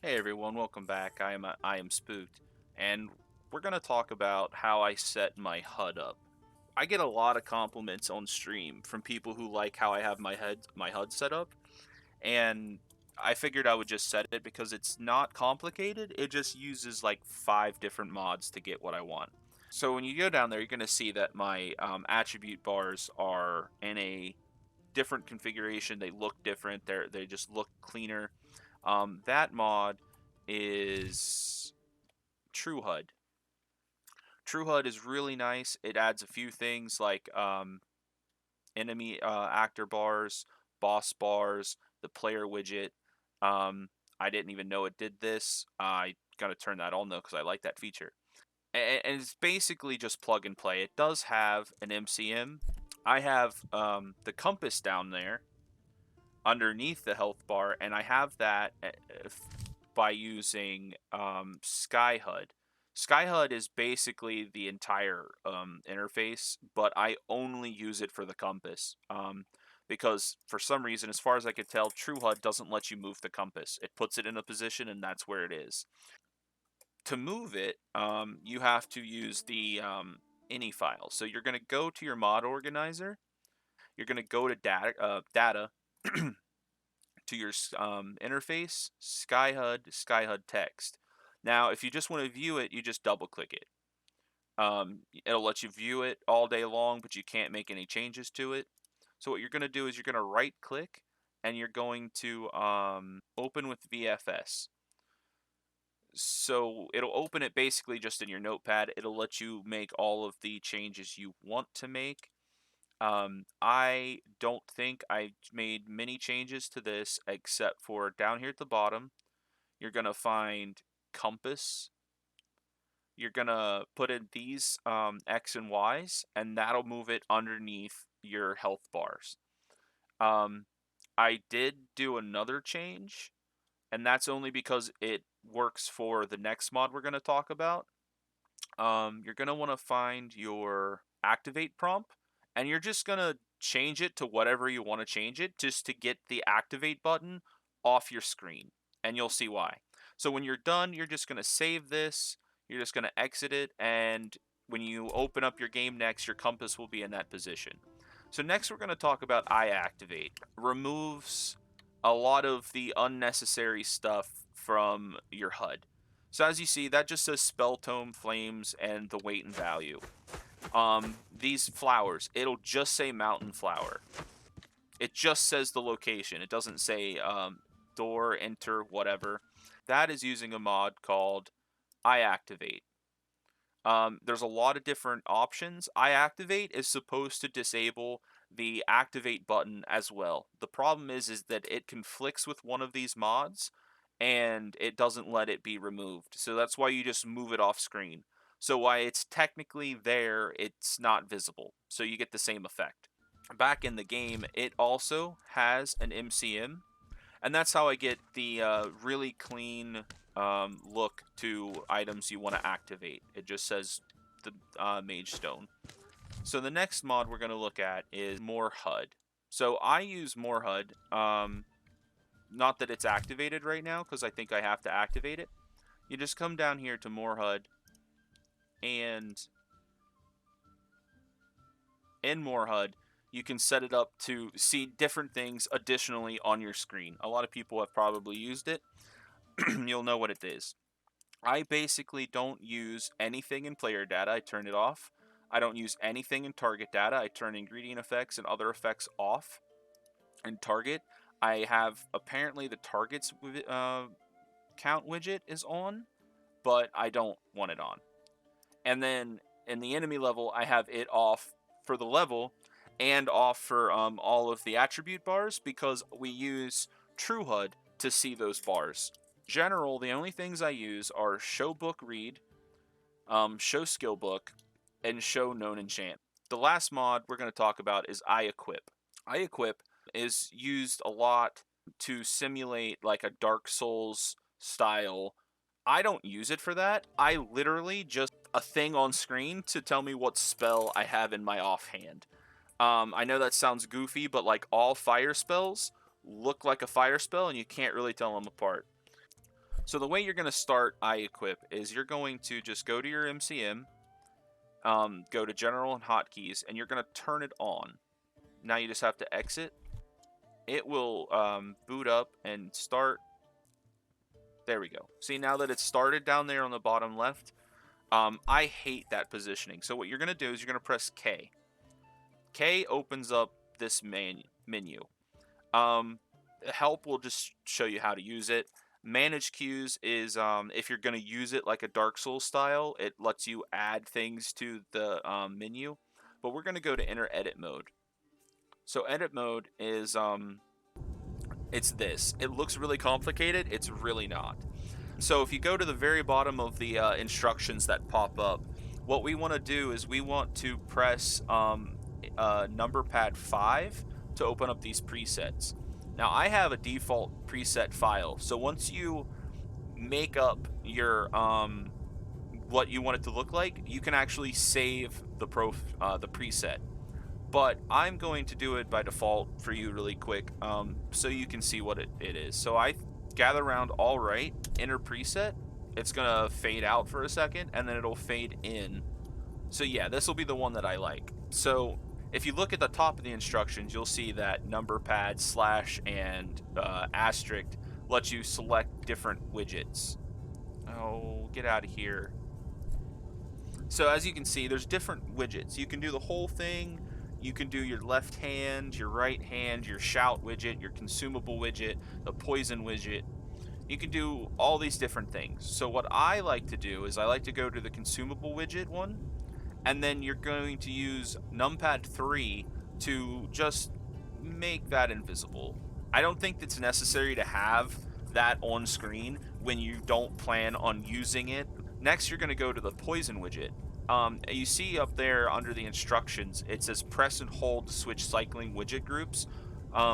Hey everyone, welcome back. I am Spooked, and we're gonna talk about how I set my HUD up. I get a lot of compliments on stream from people who like how I have my HUD set up, and I figured I would just set it because it's not complicated. It just uses like 5 different mods to get what I want. So when you go down there, you're gonna see that my attribute bars are in a different configuration. They look different. They just look cleaner. That mod is TrueHUD. TrueHUD is really nice. It adds a few things like enemy actor bars, boss bars, the player widget. I didn't even know it did this. I gotta turn that on though because I like that feature. And it's basically just plug and play. It does have an MCM. I have the compass down there underneath the health bar, and I have that by using SkyHUD. SkyHUD is basically the entire interface, but I only use it for the compass. Because for some reason, as far as I could tell, TrueHUD doesn't let you move the compass. It puts it in a position, and that's where it is. To move it, you have to use the ini file. So you're going to go to your mod organizer. You're going to go to data to your interface, SkyHUD text. Now, if you just want to view it, you just double click it. It'll let you view it all day long, but you can't make any changes to it. So what you're going to do is you're going to right click and you're going to open with VFS. So it'll open it basically just in your notepad. It'll let you make all of the changes you want to make. I don't think I made many changes to this except for down here at the bottom, you're going to find compass. You're going to put in these X and Y's, and that'll move it underneath your health bars. I did do another change, and that's only because it works for the next mod we're going to talk about. You're going to want to find your activate prompt, and you're just going to change it to whatever you want to change it just to get the activate button off your screen, and you'll see why. So when you're done, you're just going to save this, you're just going to exit it, and when you open up your game next, your compass will be in that position. So next we're going to talk about eye activate. Removes a lot of the unnecessary stuff from your HUD. So as you see, that just says spell tome, flames, and the weight and value. These flowers, it'll just say mountain flower. It just says the location. It doesn't say door, enter, whatever. That is using a mod called iActivate. There's a lot of different options. iActivate is supposed to disable the activate button as well. The problem is that it conflicts with one of these mods and it doesn't let it be removed. So that's why you just move it off screen. So while it's technically there, it's not visible. So you get the same effect. Back in the game, it also has an MCM, and that's how I get the really clean look to items you want to activate. It just says the Mage Stone. So the next mod we're going to look at is More HUD. So I use More HUD. Not that it's activated right now, because I think I have to activate it. You just come down here to More HUD, and in More HUD, you can set it up to see different things additionally on your screen. A lot of people have probably used it. You'll know what it is. I basically don't use anything in player data. I turn it off. I don't use anything in target data. I turn ingredient effects and other effects off. In target, I have apparently the targets count widget is on, but I don't want it on. And then in the enemy level, I have it off for the level and off for all of the attribute bars because we use TrueHUD to see those bars. General, the only things I use are show book read, show skill book, and show known enchant. The last mod we're going to talk about is iEquip. iEquip is used a lot to simulate like a Dark Souls style. I don't use it for that. I literally just a thing on screen to tell me what spell I have in my offhand. I know that sounds goofy, but like all fire spells look like a fire spell and you can't really tell them apart. So the way you're going to start iEquip is you're going to just go to your MCM, go to General and Hotkeys, and you're going to turn it on. Now you just have to exit. It will boot up and start. There we go. See, now that it's started down there on the bottom left, I hate that positioning. So what you're going to do is you're going to press K. K opens up this menu. Help will just show you how to use it. Manage queues is if you're going to use it like a Dark Souls style, it lets you add things to the menu. But we're going to go to enter edit mode. So edit mode is it's this. It looks really complicated. It's really not. So if you go to the very bottom of the instructions that pop up, what we want to do is we want to press number pad 5 to open up these presets. Now I have a default preset file, so once you make up your what you want it to look like, you can actually save the preset. But I'm going to do it by default for you really quick, so you can see what it is. So I gather around all right, enter preset. It's gonna fade out for a second, and then it'll fade in. So yeah, this will be the one that I like. So if you look at the top of the instructions, you'll see that number pad, slash, and asterisk lets you select different widgets. Oh, get out of here. So as you can see, there's different widgets. You can do the whole thing. You can do your left hand, your right hand, your shout widget, your consumable widget, the poison widget. You can do all these different things. So what I like to do is I like to go to the consumable widget one, and then you're going to use numpad 3 to just make that invisible. I don't think it's necessary to have that on screen when you don't plan on using it. Next, you're going to go to the poison widget. You see up there under the instructions, it says press and hold to switch cycling widget groups.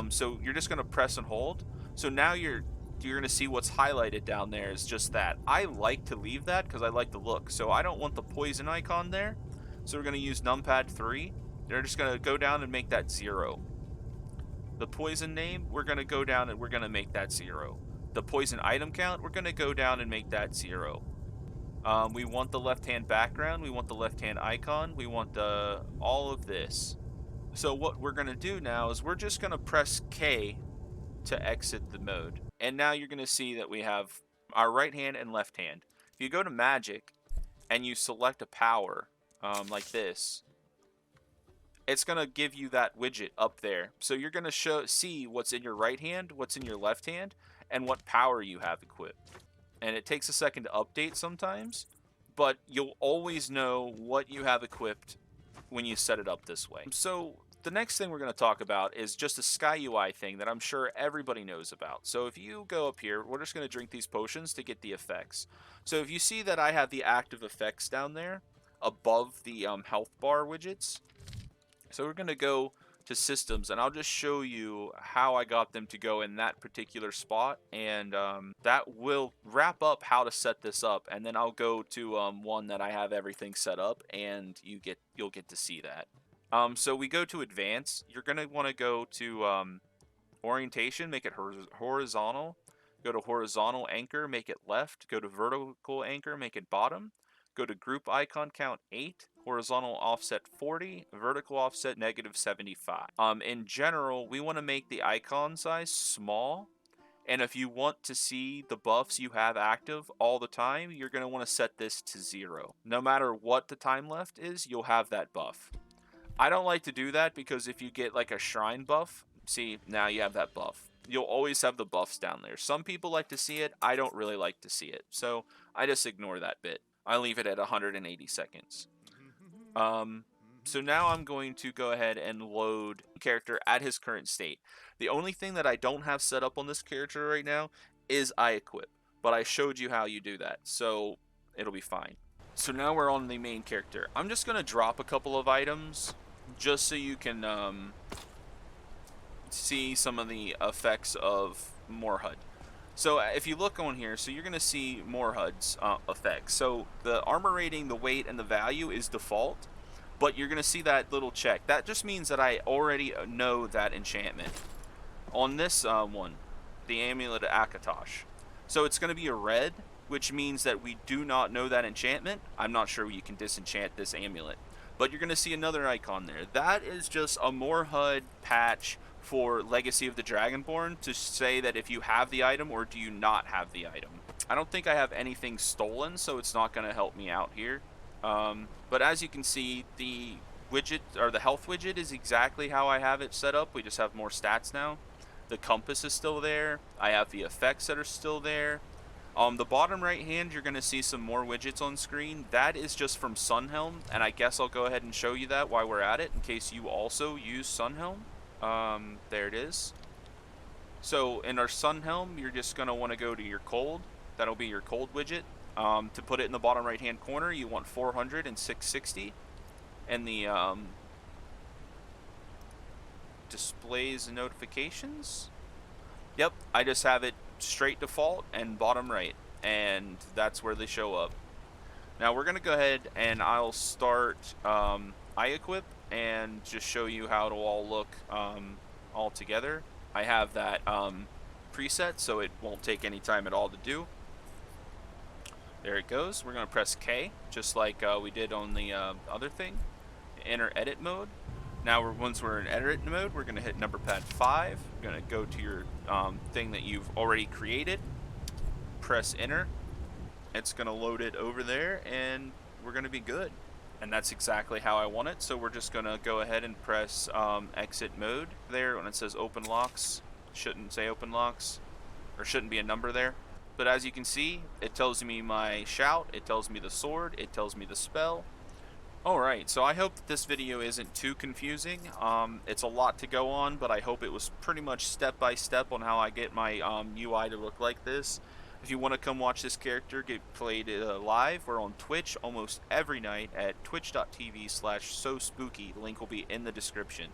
So you're just going to press and hold. So now you're going to see what's highlighted down there is just that. I like to leave that because I like the look. So I don't want the poison icon there. So we're going to use numpad 3. They're just going to go down and make that 0. The poison name, we're going to go down and we're going to make that 0. The poison item count, we're going to go down and make that 0. We want the left-hand background, we want the left-hand icon, we want all of this. So what we're going to do now is we're just going to press K to exit the mode. And now you're going to see that we have our right hand and left hand. If you go to magic and you select a power like this, it's going to give you that widget up there. So you're going to see what's in your right hand, what's in your left hand, and what power you have equipped. And it takes a second to update sometimes, but you'll always know what you have equipped when you set it up this way. So the next thing we're going to talk about is just a Sky UI thing that I'm sure everybody knows about. So if you go up here, we're just going to drink these potions to get the effects. So if you see that I have the active effects down there above the health bar widgets, so we're going to go to systems, and I'll just show you how I got them to go in that particular spot, and that will wrap up how to set this up, and then I'll go to one that I have everything set up, and you'll get to see that. So we go to advance. You're going to want to go to orientation, make it horizontal. Go to horizontal anchor, make it left. Go to vertical anchor, make it bottom. Go to group icon count 8, horizontal offset 40, vertical offset -75. In general, we want to make the icon size small, and if you want to see the buffs you have active all the time, you're going to want to set this to 0. No matter what the time left is, you'll have that buff. I don't like to do that because if you get like a shrine buff, see, now you have that buff. You'll always have the buffs down there. Some people like to see it. I don't really like to see it, so I just ignore that bit. I leave it at 180 seconds. So now I'm going to go ahead and load the character at his current state. The only thing that I don't have set up on this character right now is iEquip, but I showed you how you do that, so it'll be fine. So now we're on the main character. I'm just going to drop a couple of items just so you can see some of the effects of more HUD. So if you look on here, so you're going to see more HUD's effects. So the armor rating, the weight, and the value is default, but you're going to see that little check. That just means that I already know that enchantment. On this one, the Amulet of Akatosh. So it's going to be a red, which means that we do not know that enchantment. I'm not sure you can disenchant this amulet. But you're going to see another icon there. That is just a more HUD patch for Legacy of the Dragonborn to say that if you have the item or do you not have the item. I don't think I have anything stolen, so it's not going to help me out here. But as you can see, the widget, or the health widget, is exactly how I have it set up. We just have more stats now. The compass is still there. I have the effects that are still there. The bottom right hand, you're going to see some more widgets on screen. That is just from Sunhelm, and I guess I'll go ahead and show you that while we're at it, in case you also use Sunhelm. There it is. So in our Sunhelm, you're just going to want to go to your cold. That'll be your cold widget. To put it in the bottom right hand corner, you want 400 and 660. And the displays and notifications. Yep, I just have it straight default and bottom right, and that's where they show up. Now we're gonna go ahead and I'll start iEquip and just show you how it'll all look all together. I have that preset, so it won't take any time at all to do. There it goes. We're gonna press K, just like we did on the other thing. Enter edit mode. Now once we're in edit mode, we're gonna hit number pad 5. We're gonna go to your thing that you've already created. Press enter. It's gonna load it over there, and we're gonna be good. And that's exactly how I want it. So we're just gonna go ahead and press exit mode there when it says open locks. Shouldn't say open locks, or shouldn't be a number there. But as you can see, it tells me my shout, it tells me the sword, it tells me the spell. Alright, so I hope that this video isn't too confusing. It's a lot to go on, but I hope it was pretty much step by step on how I get my UI to look like this. If you want to come watch this character get played live, we're on Twitch almost every night at twitch.tv/sospooky. The link will be in the description.